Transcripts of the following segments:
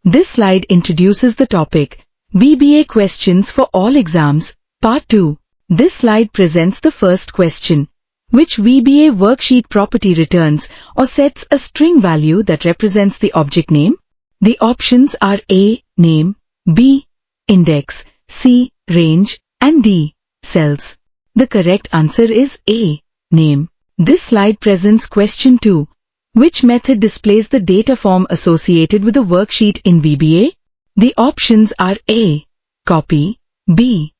This slide introduces the topic VBA Questions for All Exams, Part 2. This slide presents the first question. Which VBA worksheet property returns or sets a string value that represents the object name? The options are A. Name, B. Index, C. Range, and D. Cells. The correct answer is A. Name. This slide presents question 2. Which method displays the data form associated with a worksheet in VBA? The options are A. Copy, B.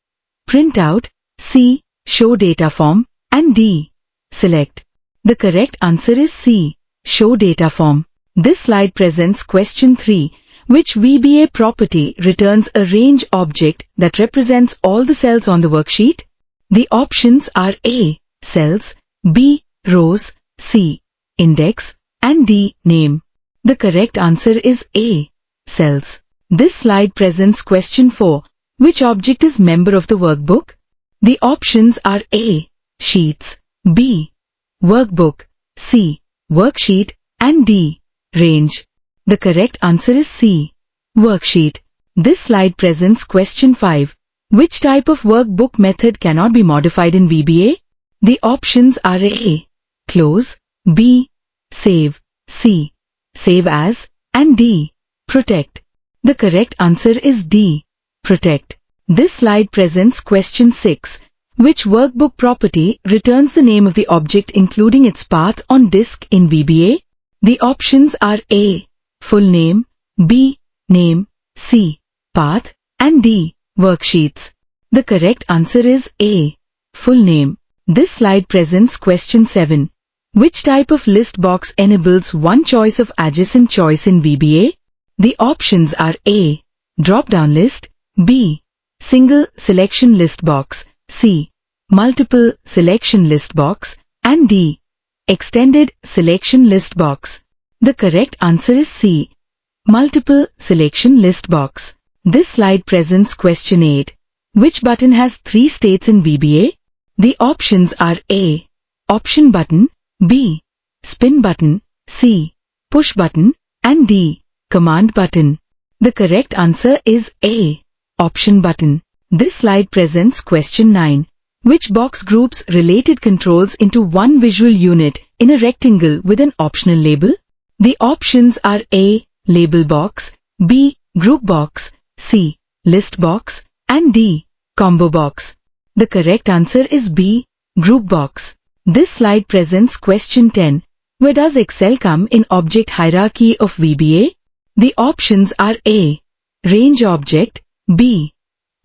Printout, C. Show data form, and D. Select. The correct answer is C. Show data form. This slide presents question 3. Which VBA property returns a range object that represents all the cells on the worksheet? The options are A. Cells, B. Rows, C. Index, and D. Name. The correct answer is A. Cells. This slide presents question 4. Which object is member of the workbook? The options are A. Sheets, B. Workbook, C. Worksheet, and D. Range. The correct answer is C. Worksheet. This slide presents question 5. Which type of workbook method cannot be modified in VBA? The options are A. Close, B. Save, C. Save as, and D. Protect. The correct answer is D. Protect. This slide presents question 6. Which workbook property returns the name of the object including its path on disk in VBA? The options are A. Full name, B. Name, C. Path, and D. Worksheets. The correct answer is A. Full name. This slide presents question 7. Which type of list box enables one choice of adjacent choice in VBA? The options are A. Drop-down list, B. Single selection list box, C. Multiple selection list box, and D. Extended selection list box. The correct answer is C. Multiple selection list box. This slide presents question 8. Which button has 3 states in VBA? The options are A. Option button, B. Spin button, C. Push button, and D. Command button. The correct answer is A. Option button. This slide presents question 9. Which box groups related controls into one visual unit in a rectangle with an optional label? The options are A. Label box, B. Group box, C. List box, and D. Combo box. The correct answer is B. Group box. This slide presents question 10. Where does Excel come in object hierarchy of VBA? The options are A. Range object, B.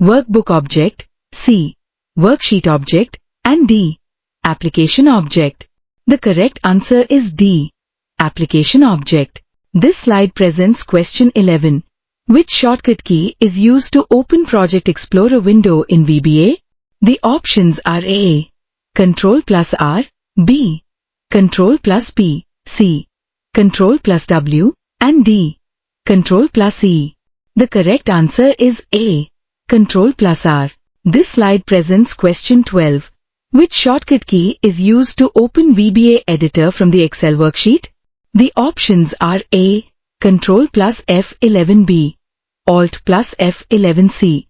Workbook object, C. Worksheet object, and D. Application object. The correct answer is D. Application object. This slide presents question 11. Which shortcut key is used to open Project Explorer window in VBA? The options are A. Ctrl plus R, B. Ctrl plus P, C. Ctrl plus W, and D. Ctrl plus E. The correct answer is A. Ctrl plus R. This slide presents question 12. Which shortcut key is used to open VBA editor from the Excel worksheet? The options are A. Ctrl plus F11B, Alt plus F11C,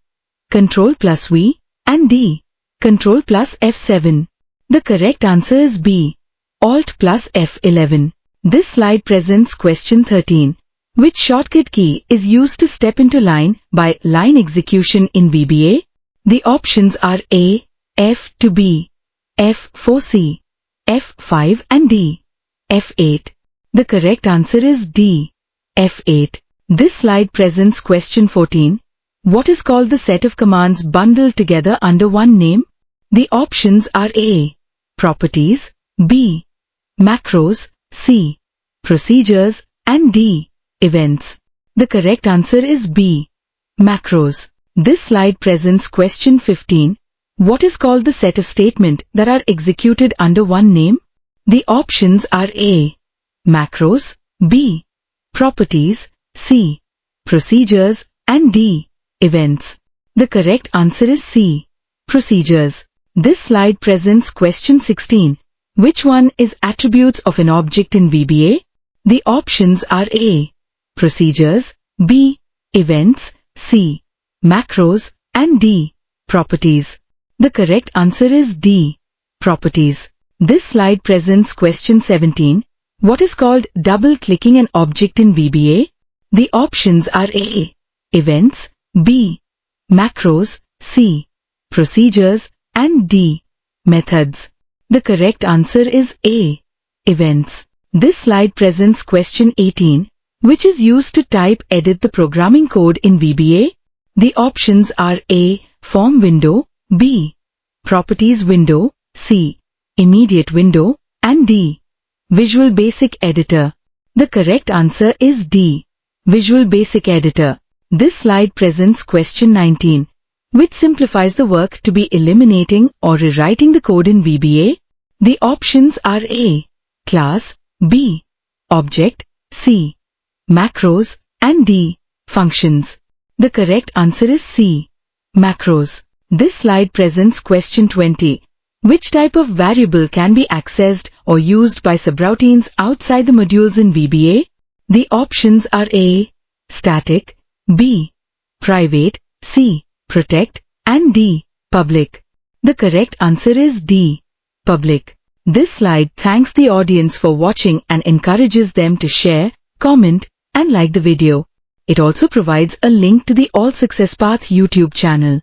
Ctrl plus V, and D. Ctrl plus F7. The correct answer is B. Alt plus F11. This slide presents question 13. Which shortcut key is used to step into line by line execution in VBA? The options are A. F to B, F4C, F5 and D. F8. The correct answer is D. F8. This slide presents question 14. What is called the set of commands bundled together under one name? The options are A. Properties, B. Macros, C. Procedures, and D. Events. The correct answer is B. Macros. This slide presents question 15. What is called the set of statements that are executed under one name? The options are A. Macros, B. Properties, C. Procedures, and D. Events. The correct answer is C. Procedures. This slide presents question 16. Which one is attributes of an object in VBA? The options are A. Procedures, B. events, C. macros, and D. properties. The correct answer is D. properties. This slide presents question 17. What is called double-clicking an object in VBA? The options are A. events, B. macros, C. procedures, and D. methods. The correct answer is A. events. This slide presents question 18, which is used to edit the programming code in VBA. The options are A. form window, B. properties window, C. immediate window, and D. Visual Basic Editor. The correct answer is D. Visual Basic Editor. This slide presents question 19, which simplifies the work to be eliminating or rewriting the code in VBA. The options are A. class, B. object, C. macros, and D. functions. The correct answer is C. macros. This slide presents question 20. Which type of variable can be accessed or used by subroutines outside the modules in VBA? The options are A. static, B. private, C. protect, and D. public. The correct answer is D. public. This slide thanks the audience for watching and encourages them to share, comment, and like the video. It also provides a link to the All Success Path YouTube channel.